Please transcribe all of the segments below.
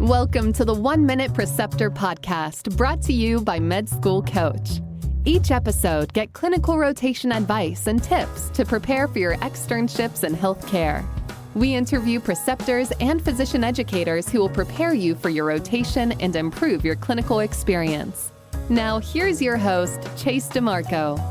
Welcome to the 1 Minute Preceptor Podcast, brought to you by Med School Coach. Each episode, get clinical rotation advice and tips to prepare for your externships in healthcare. We interview preceptors and physician educators who will prepare you for your rotation and improve your clinical experience. Now, here's your host, Chase DeMarco.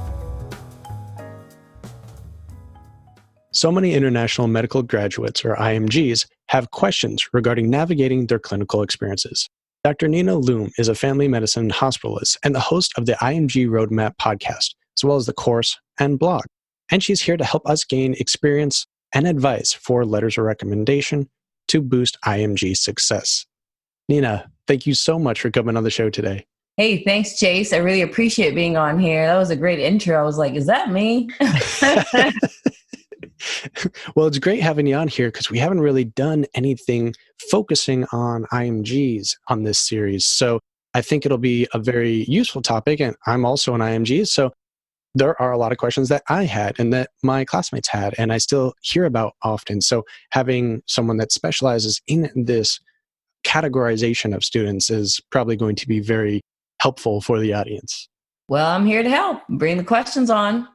So many international medical graduates, or IMGs, have questions regarding navigating their clinical experiences. Dr. Nina Lum is a family medicine hospitalist and the host of the IMG Roadmap Podcast, as well as the course and blog. And she's here to help us gain experience and advice for letters of recommendation to boost IMG success. Nina, thank you so much for coming on the show today. Hey, thanks, Chase. I really appreciate being on here. That was a great intro. I was like, is that me? Well, it's great having you on here because we haven't really done anything focusing on IMGs on this series. So I think it'll be a very useful topic. And I'm also an IMG. So there are a lot of questions that I had and that my classmates had, and I still hear about often. So having someone that specializes in this categorization of students is probably going to be very helpful for the audience. Well, I'm here to help. Bring the questions on.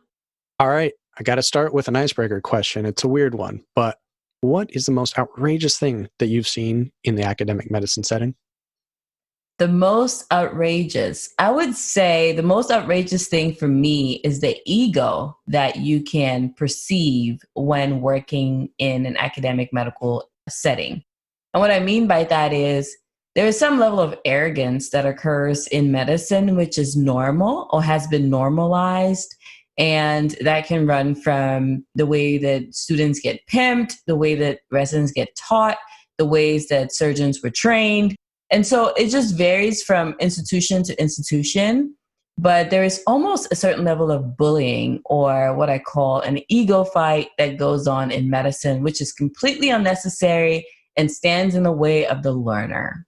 All right. I got to start with an icebreaker question. It's a weird one, but what is the most outrageous thing that you've seen in the academic medicine setting? The most outrageous, I would say the most outrageous thing for me is the ego that you can perceive when working in an academic medical setting. And what I mean by that is there is some level of arrogance that occurs in medicine, which is normal or has been normalized. And that can run from the way that students get pimped, the way that residents get taught, the ways that surgeons were trained. And so it just varies from institution to institution. But there is almost a certain level of bullying, or what I call an ego fight, that goes on in medicine, which is completely unnecessary and stands in the way of the learner.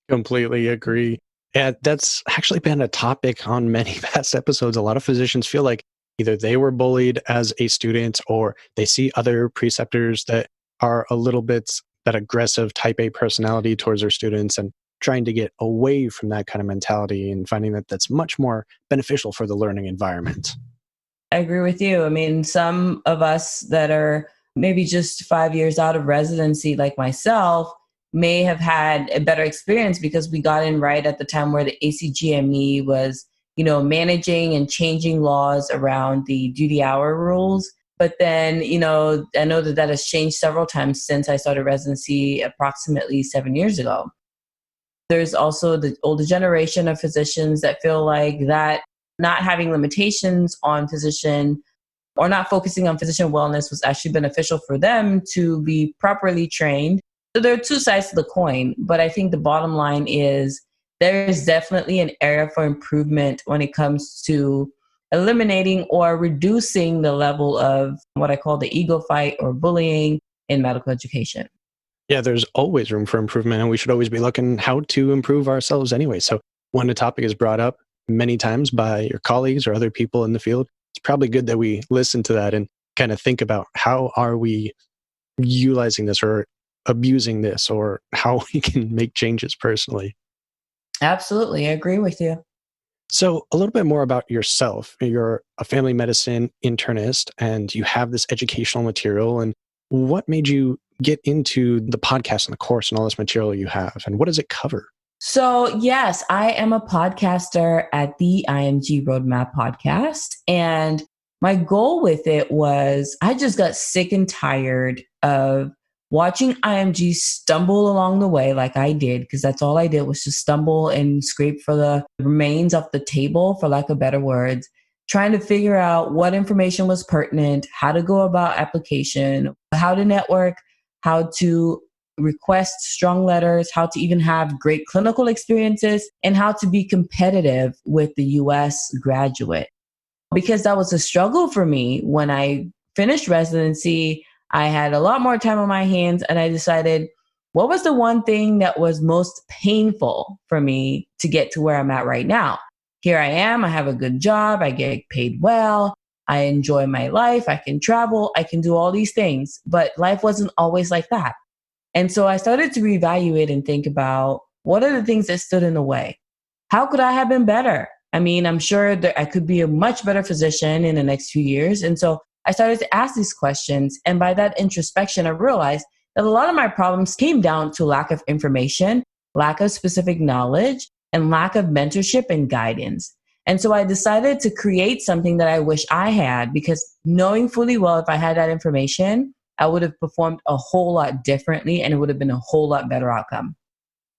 Completely agree. Yeah, that's actually been a topic on many past episodes. A lot of physicians feel like either they were bullied as a student or they see other preceptors that are a little bit that aggressive type A personality towards their students and trying to get away from that kind of mentality and finding that that's much more beneficial for the learning environment. I agree with you. I mean, some of us that are maybe just 5 years out of residency, like myself, may have had a better experience because we got in right at the time where the ACGME was, managing and changing laws around the duty hour rules. But then, I know that has changed several times since I started residency approximately 7 years ago. There's also the older generation of physicians that feel like that not having limitations on physician or not focusing on physician wellness was actually beneficial for them to be properly trained. So there are two sides to the coin, but I think the bottom line is there is definitely an area for improvement when it comes to eliminating or reducing the level of what I call the ego fight or bullying in medical education. Yeah, there's always room for improvement, and we should always be looking how to improve ourselves anyway. So when a topic is brought up many times by your colleagues or other people in the field, it's probably good that we listen to that and kind of think about how are we utilizing this or abusing this, or how we can make changes personally. Absolutely. I agree with you. So a little bit more about yourself. You're a family medicine internist and you have this educational material. And what made you get into the podcast and the course and all this material you have? And what does it cover? So yes, I am a podcaster at the IMG Roadmap Podcast. And my goal with it was I just got sick and tired of watching IMG stumble along the way like I did, because that's all I did was just stumble and scrape for the remains off the table, for lack of better words, trying to figure out what information was pertinent, how to go about application, how to network, how to request strong letters, how to even have great clinical experiences, and how to be competitive with the US graduate. Because that was a struggle for me when I finished residency. I had a lot more time on my hands, and I decided what was the one thing that was most painful for me to get to where I'm at right now. Here I am, I have a good job, I get paid well, I enjoy my life, I can travel, I can do all these things, but life wasn't always like that. And so I started to reevaluate and think about what are the things that stood in the way? How could I have been better? I mean, I'm sure that I could be a much better physician in the next few years. And so I started to ask these questions. And by that introspection, I realized that a lot of my problems came down to lack of information, lack of specific knowledge, and lack of mentorship and guidance. And so I decided to create something that I wish I had, because knowing fully well if I had that information, I would have performed a whole lot differently and it would have been a whole lot better outcome.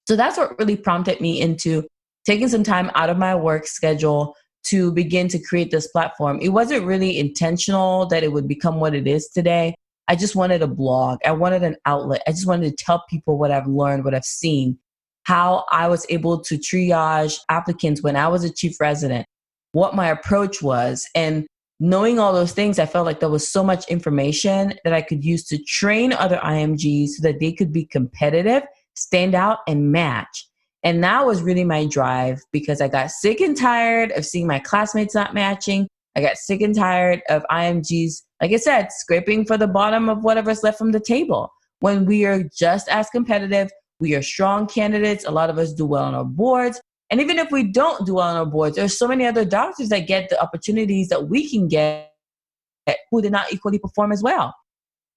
So that's what really prompted me into taking some time out of my work schedule to begin to create this platform. It wasn't really intentional that it would become what it is today. I just wanted a blog. I wanted an outlet. I just wanted to tell people what I've learned, what I've seen, how I was able to triage applicants when I was a chief resident, what my approach was. And knowing all those things, I felt like there was so much information that I could use to train other IMGs so that they could be competitive, stand out, and match. And that was really my drive, because I got sick and tired of seeing my classmates not matching. I got sick and tired of IMGs, like I said, scraping for the bottom of whatever's left from the table. When we are just as competitive, we are strong candidates. A lot of us do well on our boards. And even if we don't do well on our boards, there's so many other doctors that get the opportunities that we can get who did not equally perform as well,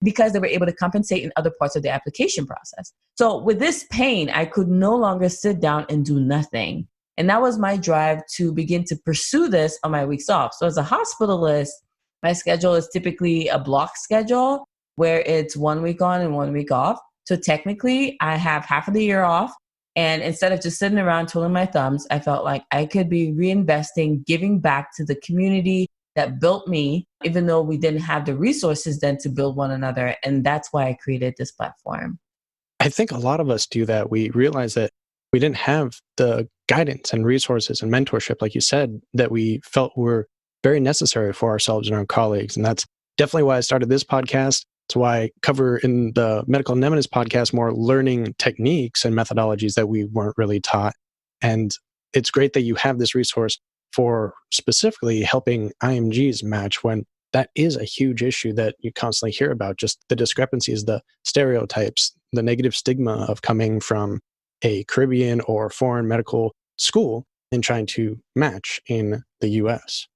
because they were able to compensate in other parts of the application process. So with this pain, I could no longer sit down and do nothing. And that was my drive to begin to pursue this on my weeks off. So as a hospitalist, my schedule is typically a block schedule where it's 1 week on and 1 week off. So technically, I have half of the year off. And instead of just sitting around twiddling my thumbs, I felt like I could be reinvesting, giving back to the community that built me, even though we didn't have the resources then to build one another. And that's why I created this platform. I think a lot of us do that. We realize that we didn't have the guidance and resources and mentorship, like you said, that we felt were very necessary for ourselves and our colleagues. And that's definitely why I started this podcast. It's why I cover in the Medical Nemesis podcast more learning techniques and methodologies that we weren't really taught. And it's great that you have this resource for specifically helping IMGs match, when that is a huge issue that you constantly hear about, just the discrepancies, the stereotypes, the negative stigma of coming from a Caribbean or foreign medical school and trying to match in the US.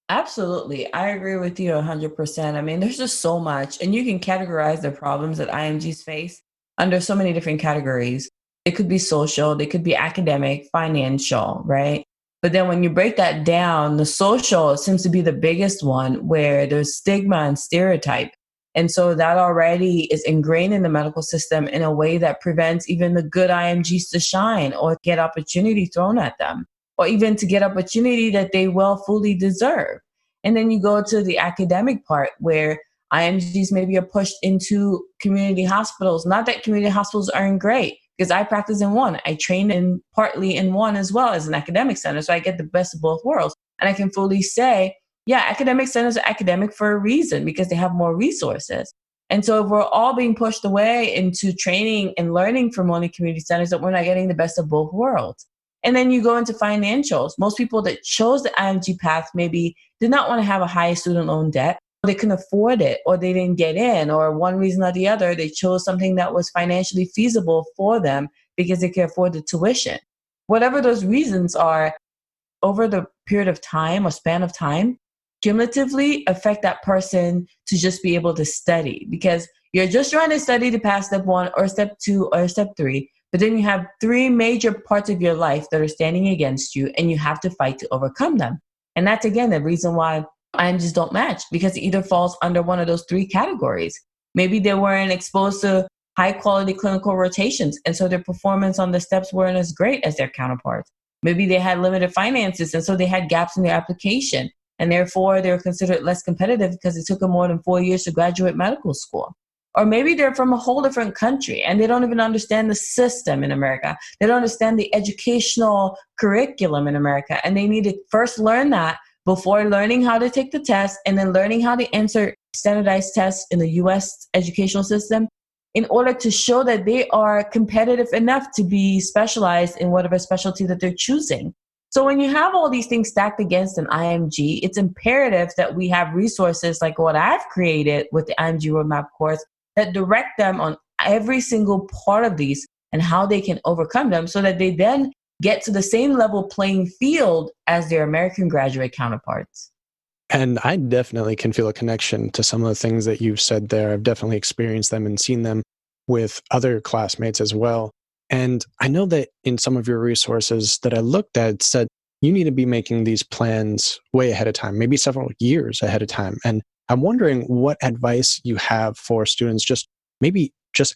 Absolutely. I agree with you 100%. I mean, there's just so much, and you can categorize the problems that IMGs face under so many different categories. It could be social, they could be academic, financial, right? But then when you break that down, the social seems to be the biggest one, where there's stigma and stereotype. And so that already is ingrained in the medical system in a way that prevents even the good IMGs to shine or get opportunity thrown at them, or even to get opportunity that they well fully deserve. And then you go to the academic part, where IMGs maybe are pushed into community hospitals. Not that community hospitals aren't great, because I practice in one. I train partly in one as well as an academic center. So I get the best of both worlds. And I can fully say, yeah, academic centers are academic for a reason, because they have more resources. And so if we're all being pushed away into training and learning from only community centers, that we're not getting the best of both worlds. And then you go into financials. Most people that chose the IMG path maybe did not want to have a high student loan debt. They couldn't afford it, or they didn't get in, or one reason or the other, they chose something that was financially feasible for them because they could afford the tuition. Whatever those reasons are, over the period of time or span of time, cumulatively affect that person to just be able to study, because you're just trying to study to pass step 1 or step 2 or step 3. But then you have 3 major parts of your life that are standing against you, and you have to fight to overcome them. And that's, again, the reason why IMGs don't match, because it either falls under one of those 3 categories. Maybe they weren't exposed to high quality clinical rotations, and so their performance on the steps weren't as great as their counterparts. Maybe they had limited finances, and so they had gaps in their application, and therefore they were considered less competitive because it took them more than 4 years to graduate medical school. Or maybe they're from a whole different country and they don't even understand the system in America. They don't understand the educational curriculum in America, and they need to first learn that before learning how to take the test, and then learning how to answer standardized tests in the US educational system, in order to show that they are competitive enough to be specialized in whatever specialty that they're choosing. So when you have all these things stacked against an IMG, it's imperative that we have resources like what I've created with the IMG Roadmap course that direct them on every single part of these and how they can overcome them so that they then get to the same level playing field as their American graduate counterparts. And I definitely can feel a connection to some of the things that you've said there. I've definitely experienced them and seen them with other classmates as well. And I know that in some of your resources that I looked at, it said you need to be making these plans way ahead of time, maybe several years ahead of time. And I'm wondering what advice you have for students just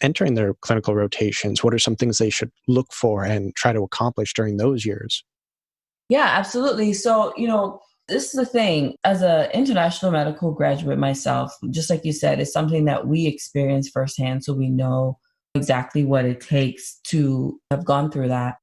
entering their clinical rotations. What are some things they should look for and try to accomplish during those years? Yeah, absolutely. So, this is the thing. As an international medical graduate myself, just like you said, it's something that we experience firsthand. So we know exactly what it takes to have gone through that.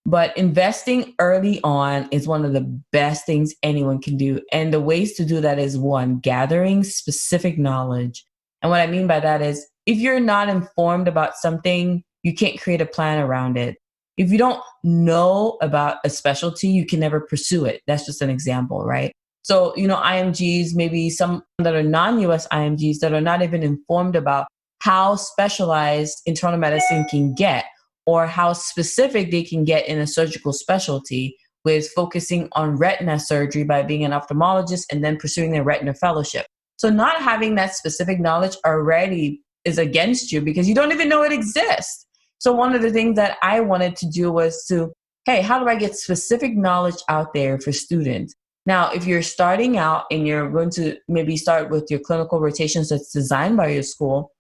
But investing early on is one of the best things anyone can do. And the ways to do that is one, gathering specific knowledge. And what I mean by that is if you're not informed about something, you can't create a plan around it. If you don't know about a specialty, you can never pursue it. That's just an example, right? So, IMGs, maybe some that are non-US IMGs that are not even informed about how specialized internal medicine can get or how specific they can get in a surgical specialty with focusing on retina surgery by being an ophthalmologist and then pursuing their retina fellowship. So not having that specific knowledge already is against you because you don't even know it exists. So one of the things that I wanted to do was hey, how do I get specific knowledge out there for students? Now, if you're starting out and you're going to maybe start with your clinical rotations that's designed by your school,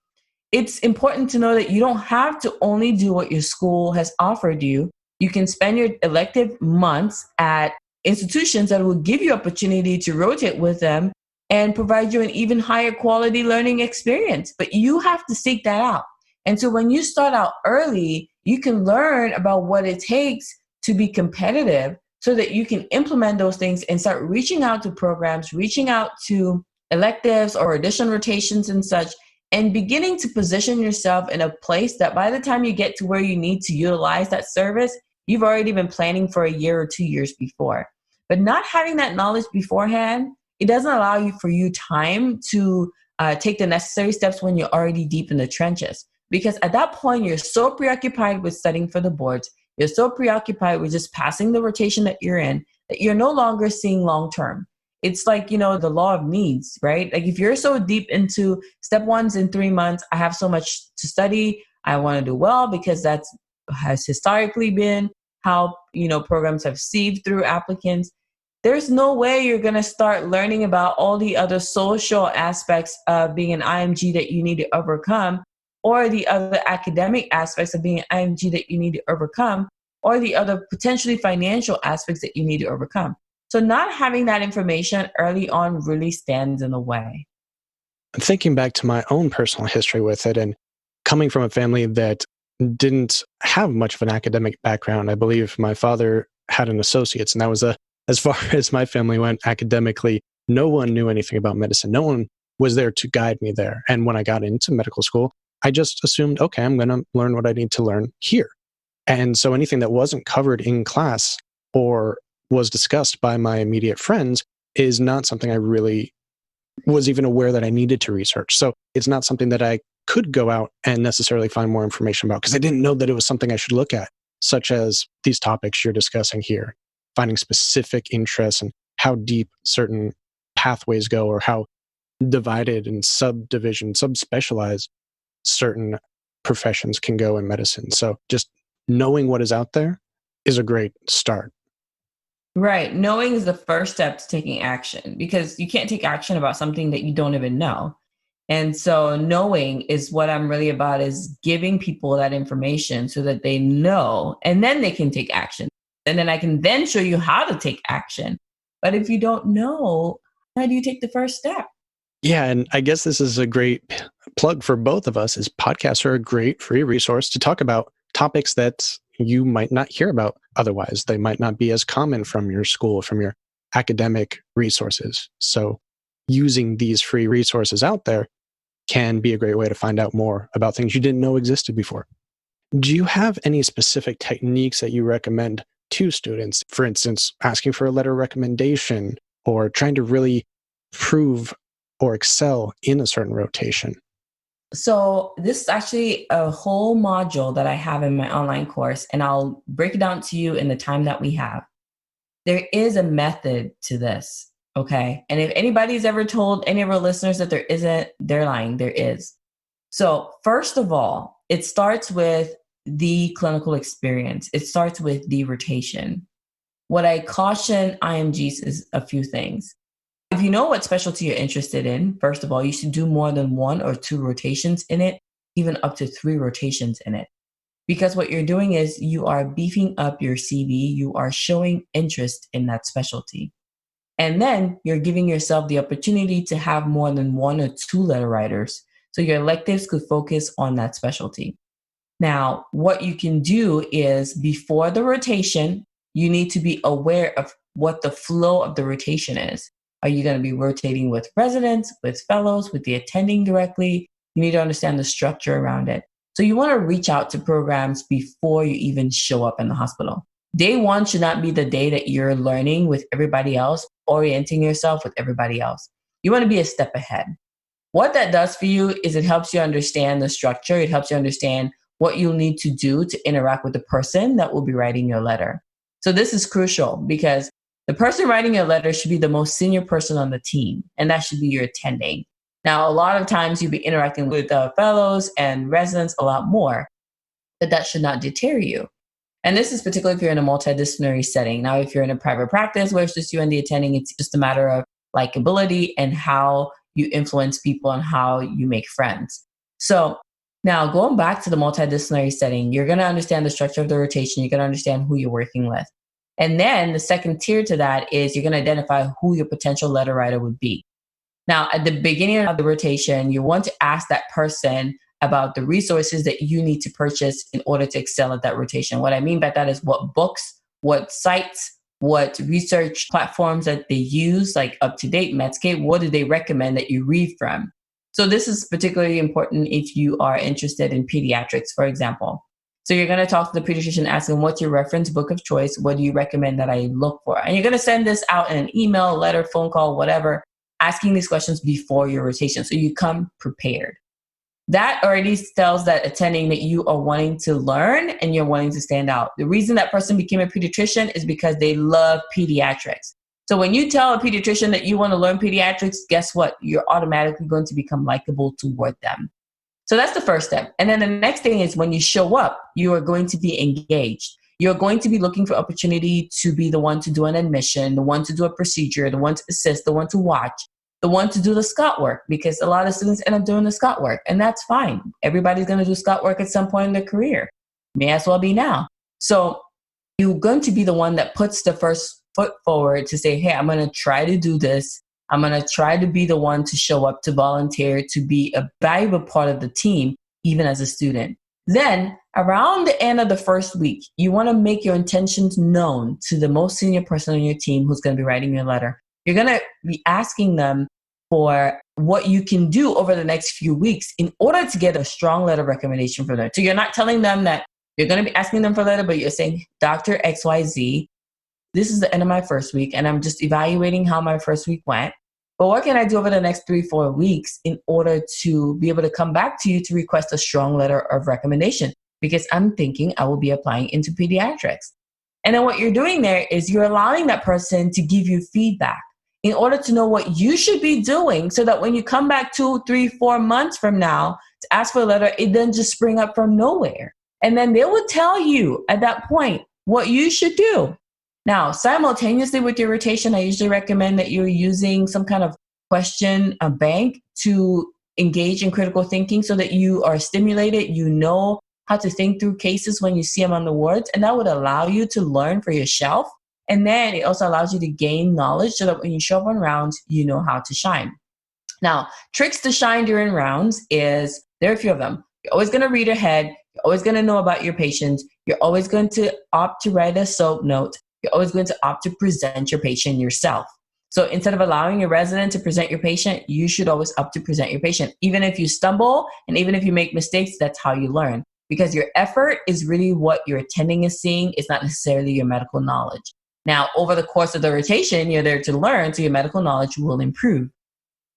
it's important to know that you don't have to only do what your school has offered you. You can spend your elective months at institutions that will give you opportunity to rotate with them and provide you an even higher quality learning experience. But you have to seek that out. And so when you start out early, you can learn about what it takes to be competitive so that you can implement those things and start reaching out to programs, reaching out to electives or additional rotations and such, and beginning to position yourself in a place that by the time you get to where you need to utilize that service, you've already been planning for a year or 2 years before. But not having that knowledge beforehand, it doesn't allow you time to take the necessary steps when you're already deep in the trenches. Because at that point, you're so preoccupied with studying for the boards, you're so preoccupied with just passing the rotation that you're in, that you're no longer seeing long-term. It's like, the law of needs, right? Like if you're so deep into step one's in 3 months, I have so much to study, I want to do well because that has historically been how, programs have sieved through applicants. There's no way you're going to start learning about all the other social aspects of being an IMG that you need to overcome, or the other academic aspects of being an IMG that you need to overcome, or the other potentially financial aspects that you need to overcome. So not having that information early on really stands in the way. Thinking back to my own personal history with it and coming from a family that didn't have much of an academic background, I believe my father had an associate's, and that was as far as my family went academically. No one knew anything about medicine. No one was there to guide me there. And when I got into medical school, I just assumed, okay, I'm going to learn what I need to learn here. And so anything that wasn't covered in class or was discussed by my immediate friends is not something I really was even aware that I needed to research. So it's not something that I could go out and necessarily find more information about because I didn't know that it was something I should look at, such as these topics you're discussing here, finding specific interests and how deep certain pathways go or how divided and subspecialized certain professions can go in medicine. So just knowing what is out there is a great start. Right. Knowing is the first step to taking action because you can't take action about something that you don't even know. And so knowing is what I'm really about, is giving people that information so that they know and then they can take action. And then I can then show you how to take action. But if you don't know, how do you take the first step? Yeah, and I guess this is a great plug for both of us, is podcasts are a great free resource to talk about topics that you might not hear about otherwise. They might not be as common from your school, from your academic resources. So using these free resources out there can be a great way to find out more about things you didn't know existed before. Do you have any specific techniques that you recommend to students? For instance, asking for a letter of recommendation or trying to really prove or excel in a certain rotation? So this is actually a whole module that I have in my online course, and I'll break it down to you in the time that we have. There is a method to this, okay? And if anybody's ever told any of our listeners that there isn't, they're lying. There is. So first of all, it starts with the clinical experience. It starts with the rotation. What I caution IMGs is a few things. If you know what specialty you're interested in, first of all, you should do more than 1 or 2 rotations in it, even up to 3 rotations in it. Because what you're doing is you are beefing up your CV, you are showing interest in that specialty. And then you're giving yourself the opportunity to have more than 1 or 2 letter writers. So your electives could focus on that specialty. Now, what you can do is before the rotation, you need to be aware of what the flow of the rotation is. Are you going to be rotating with residents, with fellows, with the attending directly? You need to understand the structure around it. So you want to reach out to programs before you even show up in the hospital. Day 1 should not be the day that you're learning with everybody else, orienting yourself with everybody else. You want to be a step ahead. What that does for you is it helps you understand the structure. It helps you understand what you'll need to do to interact with the person that will be writing your letter. So this is crucial because the person writing your letter should be the most senior person on the team, and that should be your attending. Now, a lot of times you'll be interacting with fellows and residents a lot more, but that should not deter you. And this is particularly if you're in a multidisciplinary setting. Now, if you're in a private practice where it's just you and the attending, it's just a matter of likability and how you influence people and how you make friends. So now going back to the multidisciplinary setting, you're going to understand the structure of the rotation. You're going to understand who you're working with. And then the second tier to that is you're going to identify who your potential letter writer would be. Now, at the beginning of the rotation, you want to ask that person about the resources that you need to purchase in order to excel at that rotation. What I mean by that is what books, what sites, what research platforms that they use, like UpToDate, Medscape, what do they recommend that you read from? So this is particularly important if you are interested in pediatrics, for example. So you're going to talk to the pediatrician, asking what's your reference book of choice? What do you recommend that I look for? And you're going to send this out in an email, letter, phone call, whatever, asking these questions before your rotation. So you come prepared. That already tells that attending that you are wanting to learn and you're wanting to stand out. The reason that person became a pediatrician is because they love pediatrics. So when you tell a pediatrician that you want to learn pediatrics, guess what? You're automatically going to become likable toward them. So that's the first step. And then the next thing is when you show up, you are going to be engaged. You're going to be looking for opportunity to be the one to do an admission, the one to do a procedure, the one to assist, the one to watch, the one to do the Scott work, because a lot of students end up doing the Scott work, and that's fine. Everybody's going to do Scott work at some point in their career. May as well be now. So you're going to be the one that puts the first foot forward to say, hey, I'm going to try to do this. I'm going to try to be the one to show up, to volunteer, to be a valuable part of the team, even as a student. Then around the end of the first week, you want to make your intentions known to the most senior person on your team who's going to be writing your letter. You're going to be asking them for what you can do over the next few weeks in order to get a strong letter recommendation from them. So you're not telling them that you're going to be asking them for a letter, but you're saying, Dr. XYZ, this is the end of my first week, and I'm just evaluating how my first week went. But what can I do over the next 3-4 weeks in order to be able to come back to you to request a strong letter of recommendation? Because I'm thinking I will be applying into pediatrics. And then what you're doing there is you're allowing that person to give you feedback in order to know what you should be doing so that when you come back 2, 3, 4 months from now to ask for a letter, it doesn't just spring up from nowhere. And then they will tell you at that point what you should do. Now, simultaneously with your rotation, I usually recommend that you're using some kind of question bank to engage in critical thinking so that you are stimulated, you know how to think through cases when you see them on the wards, and that would allow you to learn for yourself. And then it also allows you to gain knowledge so that when you show up on rounds, you know how to shine. Now, tricks to shine during rounds is, there are a few of them. You're always going to read ahead. You're always going to know about your patients. You're always going to opt to write a SOAP note. You're always going to opt to present your patient yourself. So instead of allowing your resident to present your patient, you should always opt to present your patient. Even if you stumble and even if you make mistakes, that's how you learn. Because your effort is really what your attending is seeing. It's not necessarily your medical knowledge. Now, over the course of the rotation, you're there to learn, so your medical knowledge will improve.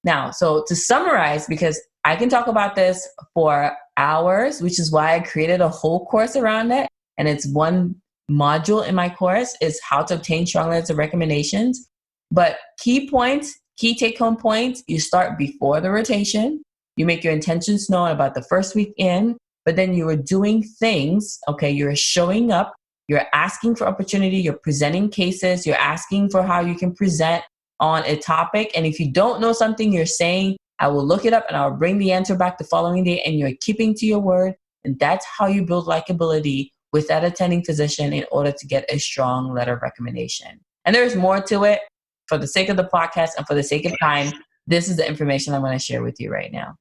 Now, so to summarize, because I can talk about this for hours, which is why I created a whole course around it. And it's one module in my course is how to obtain strong letters of recommendations. But key points, key take-home points, you start before the rotation. You make your intentions known about the first week in, but then you are doing things, okay? You're showing up, you're asking for opportunity, you're presenting cases, you're asking for how you can present on a topic. And if you don't know something, you're saying, I will look it up and I'll bring the answer back the following day, and you're keeping to your word. And that's how you build likability with that attending physician in order to get a strong letter of recommendation. And there's more to it. For the sake of the podcast and for the sake of time, this is the information I'm going to share with you right now.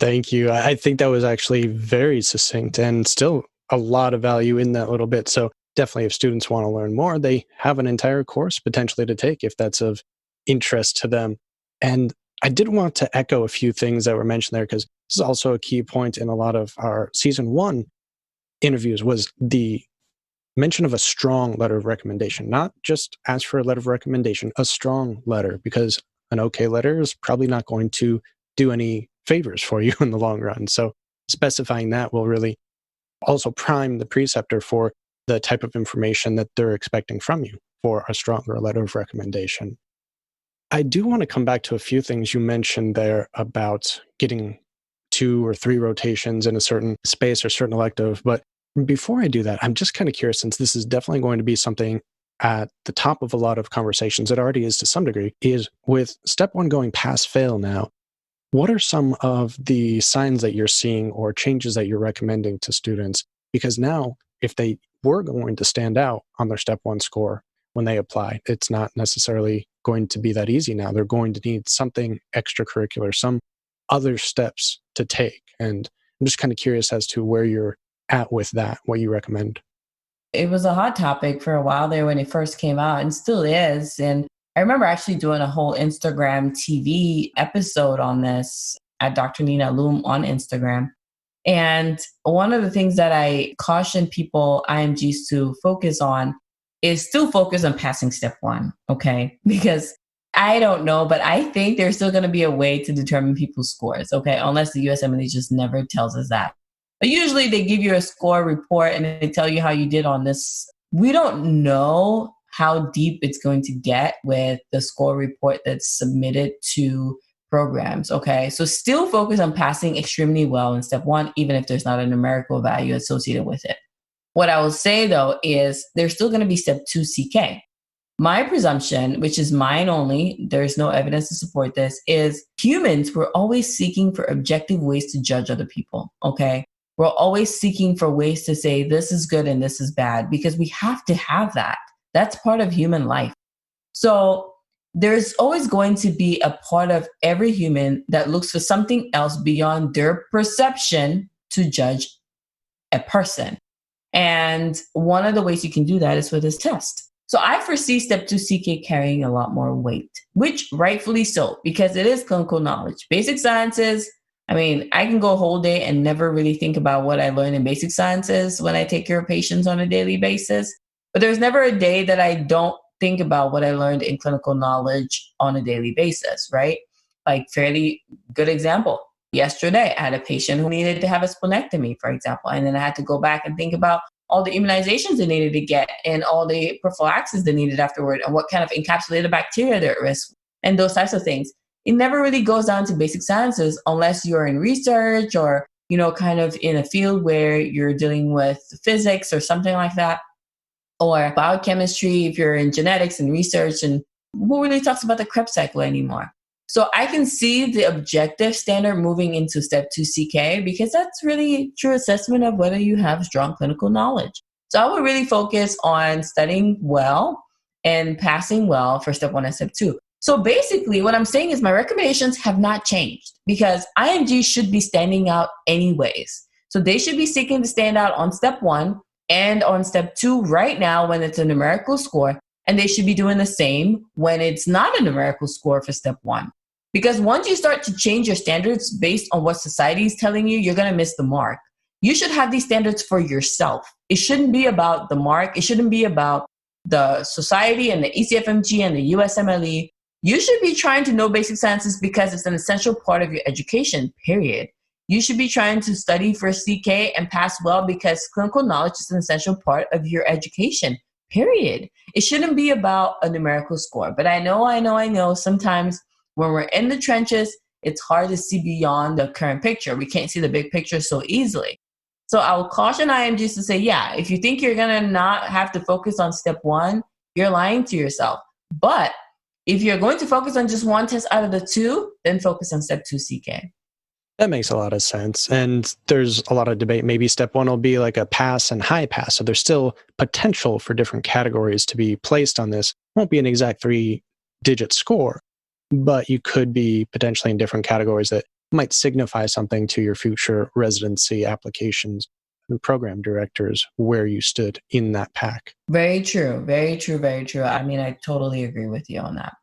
Thank you. I think that was actually very succinct and still a lot of value in that little bit. So definitely if students want to learn more, they have an entire course potentially to take if that's of interest to them. And I did want to echo a few things that were mentioned there, because this is also a key point in a lot of our season 1 interviews was the mention of a strong letter of recommendation, not just ask for a letter of recommendation, a strong letter, because an okay letter is probably not going to do any favors for you in the long run. So specifying that will really also prime the preceptor for the type of information that they're expecting from you for a stronger letter of recommendation. I do want to come back to a few things you mentioned there about getting 2 or 3 rotations in a certain space or certain elective. But before I do that, I'm just kind of curious, since this is definitely going to be something at the top of a lot of conversations, it already is to some degree, is with step 1 going pass fail now, what are some of the signs that you're seeing or changes that you're recommending to students? Because now, if they were going to stand out on their step 1 score when they apply, it's not necessarily going to be that easy now. They're going to need something extracurricular, some other steps to take. And I'm just kind of curious as to where you're at with that, what you recommend. It was a hot topic for a while there when it first came out, and still is. And I remember actually doing a whole Instagram TV episode on this at Dr. Nina Lum on Instagram. And one of the things that I caution people, IMGs, to focus on is still focus on passing step 1, okay? Because I don't know, but I think there's still going to be a way to determine people's scores, okay? Unless the USMLE just never tells us that. But usually they give you a score report and they tell you how you did on this. We don't know how deep it's going to get with the score report that's submitted to programs, okay? So still focus on passing extremely well in step 1, even if there's not a numerical value associated with it. What I will say, though, is there's still going to be step 2 CK. My presumption, which is mine only, there's no evidence to support this, is humans were always seeking for objective ways to judge other people, okay? We're always seeking for ways to say this is good and this is bad, because we have to have that. That's part of human life. So there's always going to be a part of every human that looks for something else beyond their perception to judge a person. And one of the ways you can do that is with this test. So I foresee step 2 CK carrying a lot more weight, which rightfully so, because it is clinical knowledge. Basic sciences, I mean, I can go a whole day and never really think about what I learned in basic sciences when I take care of patients on a daily basis. But there's never a day that I don't think about what I learned in clinical knowledge on a daily basis, right? Like, fairly good example. Yesterday, I had a patient who needed to have a splenectomy, for example, and then I had to go back and think about all the immunizations they needed to get and all the prophylaxis they needed afterward and what kind of encapsulated bacteria they're at risk and those types of things. It never really goes down to basic sciences unless you're in research or, kind of in a field where you're dealing with physics or something like that, or biochemistry if you're in genetics and research. And who really talks about the Krebs cycle anymore? So I can see the objective standard moving into step 2 CK, because that's really true assessment of whether you have strong clinical knowledge. So I would really focus on studying well and passing well for step 1 and step 2. So basically what I'm saying is my recommendations have not changed, because IMG should be standing out anyways. So they should be seeking to stand out on step 1 and on step 2 right now when it's a numerical score. And they should be doing the same when it's not a numerical score for step 1. Because once you start to change your standards based on what society is telling you, you're going to miss the mark. You should have these standards for yourself. It shouldn't be about the mark. It shouldn't be about the society and the ECFMG and the USMLE. You should be trying to know basic sciences because it's an essential part of your education, period. You should be trying to study for CK and pass well because clinical knowledge is an essential part of your education, period. It shouldn't be about a numerical score. But I know sometimes when we're in the trenches, it's hard to see beyond the current picture. We can't see the big picture so easily. So I will caution IMGs to say, yeah, if you think you're going to not have to focus on step 1, you're lying to yourself. But if you're going to focus on just one test out of the 2, then focus on step 2 CK. That makes a lot of sense. And there's a lot of debate. Maybe step 1 will be like a pass and high pass. So there's still potential for different categories to be placed on this. Won't be an exact 3-digit score, but you could be potentially in different categories that might signify something to your future residency applications and program directors where you stood in that pack. Very true. Very true. Very true. I mean, I totally agree with you on that.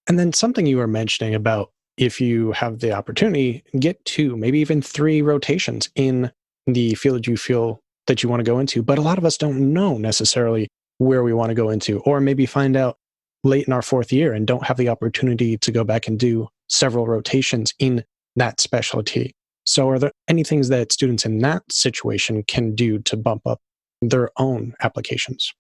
And then something you were mentioning about if you have the opportunity, get 2, maybe even 3 rotations in the field you feel that you want to go into. But a lot of us don't know necessarily where we want to go into, or maybe find out late in our 4th year and don't have the opportunity to go back and do several rotations in that specialty. So are there any things that students in that situation can do to bump up their own applications?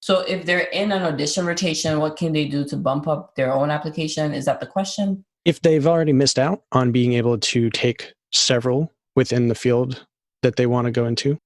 So if they're in an audition rotation, what can they do to bump up their own application? Is that the question? If they've already missed out on being able to take several within the field that they want to go into?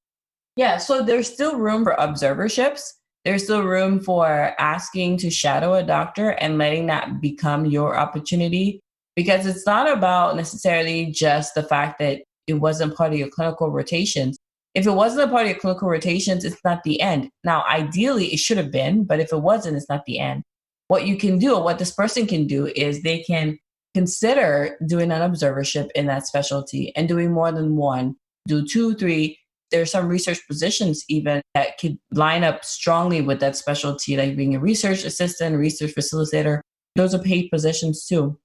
Yeah, so there's still room for observerships. There's still room for asking to shadow a doctor and letting that become your opportunity, because it's not about necessarily just the fact that it wasn't part of your clinical rotations. If it wasn't a part of your clinical rotations, it's not the end. Now, ideally, it should have been, but if it wasn't, it's not the end. What you can do, or what this person can do, is they can consider doing an observership in that specialty and doing more than 1, do 2, 3. There's some research positions even that could line up strongly with that specialty, like being a research assistant, research facilitator. Those are paid positions too.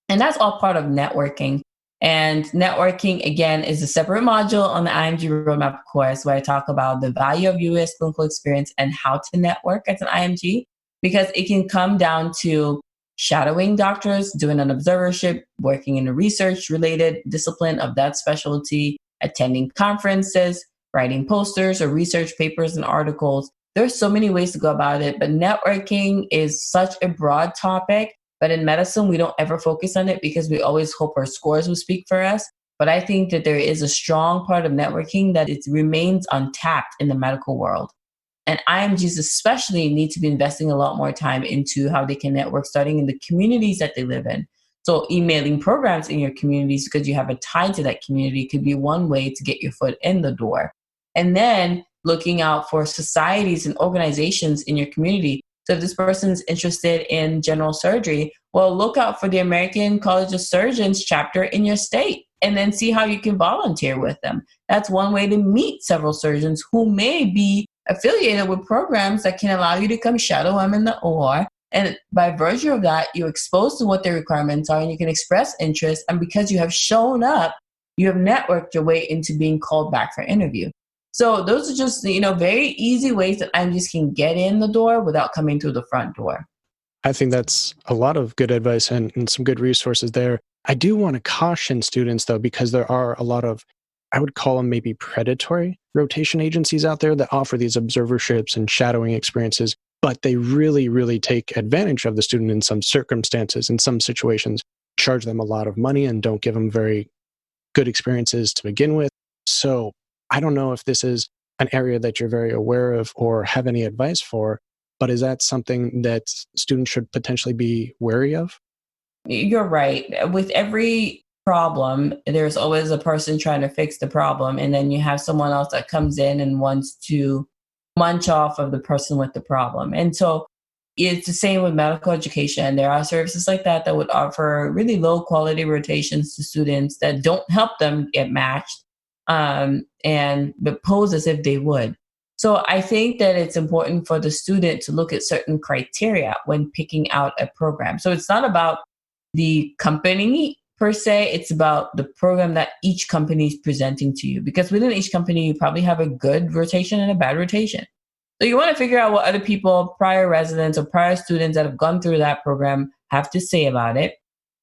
And that's all part of networking. And networking, again, is a separate module on the IMG Roadmap course where I talk about the value of US clinical experience and how to network as an IMG, because it can come down to shadowing doctors, doing an observership, working in a research-related discipline of that specialty, attending conferences, writing posters or research papers and articles. There's so many ways to go about it, but networking is such a broad topic. But in medicine, we don't ever focus on it because we always hope our scores will speak for us. But I think that there is a strong part of networking that it remains untapped in the medical world. And IMGs especially need to be investing a lot more time into how they can network, starting in the communities that they live in. So emailing programs in your communities because you have a tie to that community could be one way to get your foot in the door. And then looking out for societies and organizations in your community. So if this person's interested in general surgery, well, look out for the American College of Surgeons chapter in your state and then see how you can volunteer with them. That's one way to meet several surgeons who may be affiliated with programs that can allow you to come shadow them in the OR. And by virtue of that, you're exposed to what their requirements are and you can express interest. And because you have shown up, you have networked your way into being called back for interview. So those are just, very easy ways that IMGs can get in the door without coming through the front door. I think that's a lot of good advice and some good resources there. I do want to caution students, though, because there are a lot of, I would call them maybe predatory rotation agencies out there that offer these observerships and shadowing experiences, but they really, really take advantage of the student in some circumstances, in some situations, charge them a lot of money and don't give them very good experiences to begin with. So I don't know if this is an area that you're very aware of or have any advice for, but is that something that students should potentially be wary of? You're right. With every problem, there's always a person trying to fix the problem. And then you have someone else that comes in and wants to munch off of the person with the problem. And so it's the same with medical education. There are services like that would offer really low quality rotations to students that don't help them get matched. But pose as if they would. So I think that it's important for the student to look at certain criteria when picking out a program. So it's not about the company per se, it's about the program that each company is presenting to you. Because within each company, you probably have a good rotation and a bad rotation. So you want to figure out what other people, prior residents or prior students that have gone through that program have to say about it.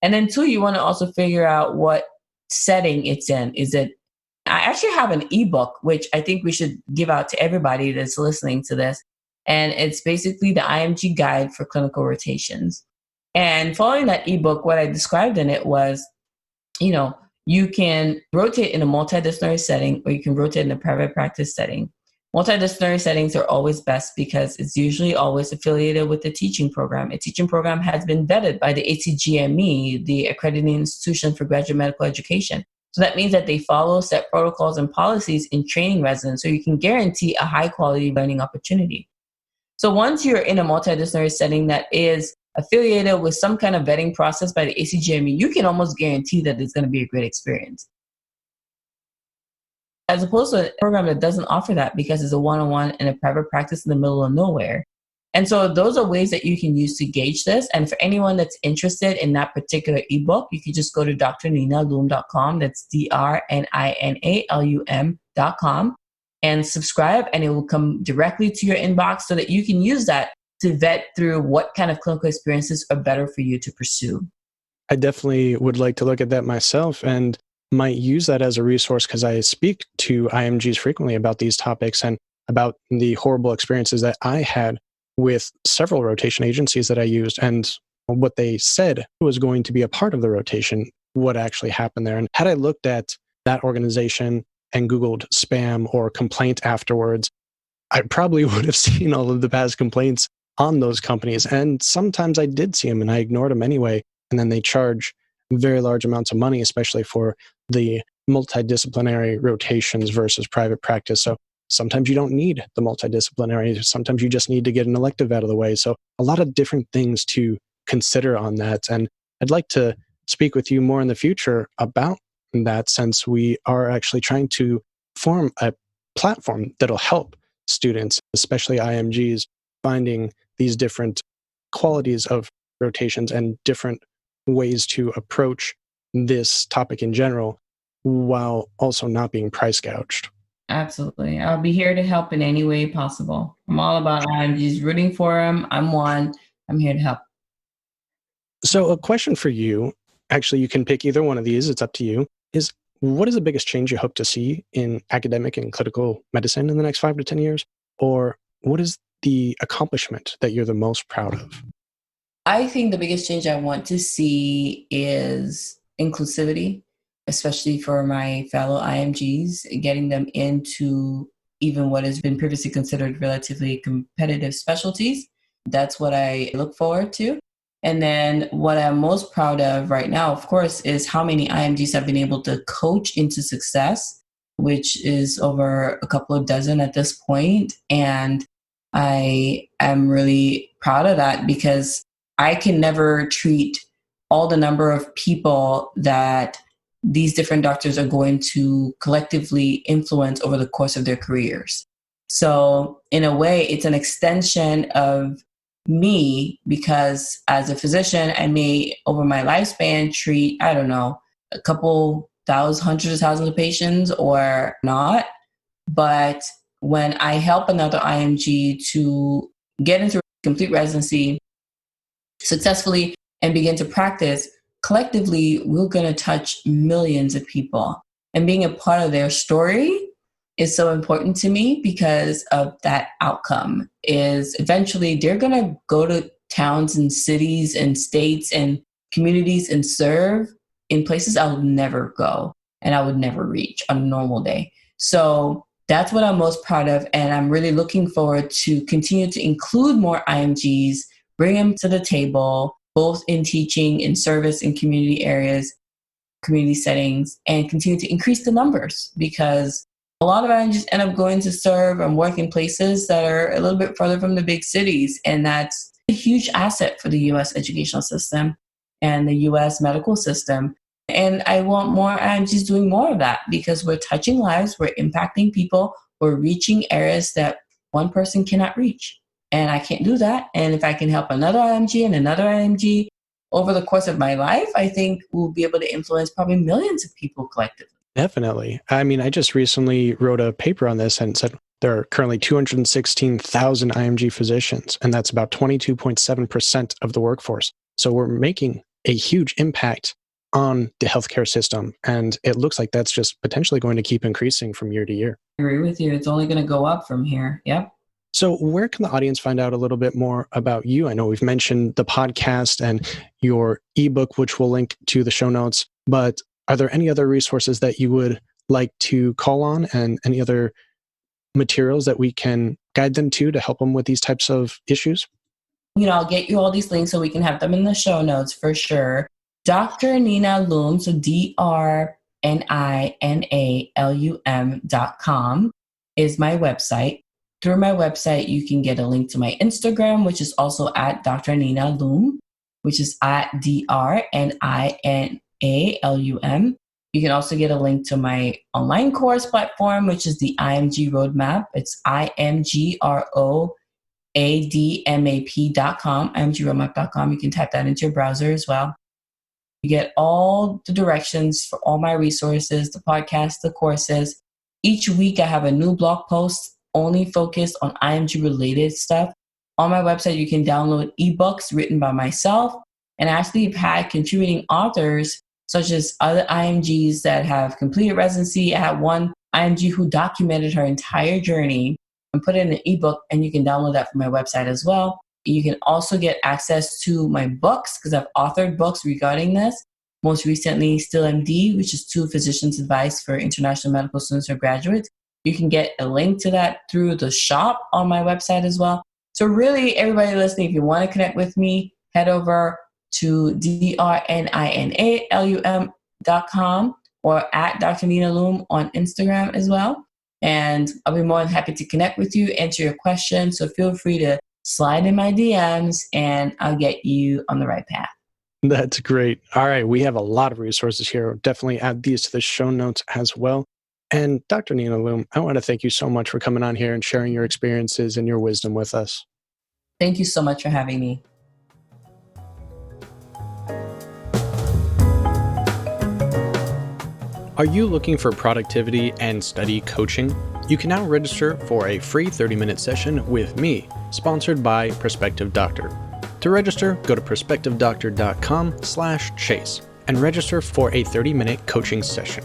And then 2, you want to also figure out what setting it's in. I actually have an ebook, which I think we should give out to everybody that's listening to this. And it's basically the IMG guide for clinical rotations. And following that ebook, what I described in it was, you can rotate in a multidisciplinary setting or you can rotate in a private practice setting. Multidisciplinary settings are always best because it's usually always affiliated with a teaching program. A teaching program has been vetted by the ACGME, the Accrediting Institution for Graduate Medical Education. So that means that they follow set protocols and policies in training residents so you can guarantee a high quality learning opportunity. So once you're in a multidisciplinary setting that is affiliated with some kind of vetting process by the ACGME, you can almost guarantee that it's going to be a great experience. As opposed to a program that doesn't offer that because it's a one-on-one in a private practice in the middle of nowhere. And so those are ways that you can use to gauge this. And for anyone that's interested in that particular ebook, you can just go to drninalum.com. That's drninalum.com and subscribe, and it will come directly to your inbox so that you can use that to vet through what kind of clinical experiences are better for you to pursue. I definitely would like to look at that myself and might use that as a resource because I speak to IMGs frequently about these topics and about the horrible experiences that I had with several rotation agencies that I used and what they said was going to be a part of the rotation, what actually happened there. And had I looked at that organization and Googled spam or complaint afterwards, I probably would have seen all of the past complaints on those companies. And sometimes I did see them and I ignored them anyway. And then they charge very large amounts of money, especially for the multidisciplinary rotations versus private practice. So sometimes you don't need the multidisciplinary. Sometimes you just need to get an elective out of the way. So a lot of different things to consider on that. And I'd like to speak with you more in the future about that, since we are actually trying to form a platform that'll help students, especially IMGs, finding these different qualities of rotations and different ways to approach this topic in general while also not being price gouged. Absolutely. I'll be here to help in any way possible. I'm all about IMGs, rooting for them. I'm here to help. So a question for you, actually, you can pick either one of these, it's up to you, is what is the biggest change you hope to see in academic and clinical medicine in the next 5 to 10 years? Or what is the accomplishment that you're the most proud of? I think the biggest change I want to see is inclusivity, especially for my fellow IMGs, getting them into even what has been previously considered relatively competitive specialties. That's what I look forward to. And then what I'm most proud of right now, of course, is how many IMGs have been able to coach into success, which is over a couple of dozen at this point. And I am really proud of that because I can never treat all the number of people that these different doctors are going to collectively influence over the course of their careers. So in a way, it's an extension of me because as a physician, I may over my lifespan treat, I don't know, a couple thousand, hundreds of thousands of patients or not. But when I help another IMG to get into complete residency successfully and begin to practice, collectively, we're going to touch millions of people. And being a part of their story is so important to me because of that outcome is eventually they're going to go to towns and cities and states and communities and serve in places I would never go and I would never reach on a normal day. So that's what I'm most proud of. And I'm really looking forward to continue to include more IMGs, bring them to the table, both in teaching, in service, in community areas, community settings, and continue to increase the numbers because a lot of IMGs end up going to serve and work in places that are a little bit further from the big cities. And that's a huge asset for the U.S. educational system and the U.S. medical system. And I want more IMGs doing more of that because we're touching lives, we're impacting people, we're reaching areas that one person cannot reach. And I can't do that. And if I can help another IMG and another IMG over the course of my life, I think we'll be able to influence probably millions of people collectively. Definitely. I mean, I just recently wrote a paper on this and said, There are currently 216,000 IMG physicians, and that's about 22.7% of the workforce. So we're making a huge impact on the healthcare system, and it looks like that's just potentially going to keep increasing from year to year. I agree with you. It's only going to go up from here. Yep. So where can the audience find out a little bit more about you? I know we've mentioned the podcast and your ebook, which we'll link to the show notes, but are there any other resources that you would like to call on, and any other materials that we can guide them to help them with these types of issues? I'll get you all these links so we can have them in the show notes for sure. Dr. Nina Lum, so DrNinaLum.com is my website. Through my website, you can get a link to my Instagram, which is also at Dr. Nina Lum, which is at DrNinaLum. You can also get a link to my online course platform, which is the IMG Roadmap. It's IMGRoadmap.com, IMGRoadmap.com. You can type that into your browser as well. You get all the directions for all my resources, the podcast, the courses. Each week I have a new blog post only focused on IMG related stuff. On my website, you can download ebooks written by myself, and I actually have had contributing authors such as other IMGs that have completed residency. I had one IMG who documented her entire journey and put it in an ebook, and you can download that from my website as well. You can also get access to my books because I've authored books regarding this. Most recently, Still MD, which is 2 physicians' advice for international medical students or graduates. You can get a link to that through the shop on my website as well. So really, everybody listening, if you want to connect with me, head over to DrNinaLum.com or at Dr. Nina Lum on Instagram as well. And I'll be more than happy to connect with you, answer your questions. So feel free to slide in my DMs and I'll get you on the right path. That's great. All right. We have a lot of resources here. I'll definitely add these to the show notes as well. And Dr. Nina Lum, I want to thank you so much for coming on here and sharing your experiences and your wisdom with us. Thank you so much for having me. Are you looking for productivity and study coaching? You can now register for a free 30-minute session with me, sponsored by Prospective Doctor. To register, go to prospectivedoctor.com/chase and register for a 30-minute coaching session.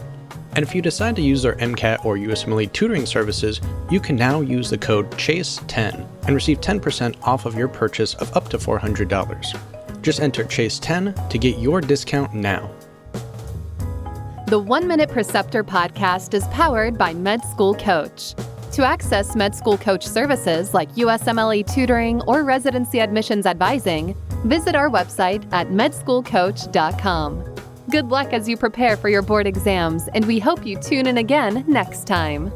And if you decide to use their MCAT or USMLE tutoring services, you can now use the code CHASE10 and receive 10% off of your purchase of up to $400. Just enter CHASE10 to get your discount now. The 1 Minute Preceptor podcast is powered by Med School Coach. To access Med School Coach services like USMLE tutoring or residency admissions advising, visit our website at medschoolcoach.com. Good luck as you prepare for your board exams, and we hope you tune in again next time.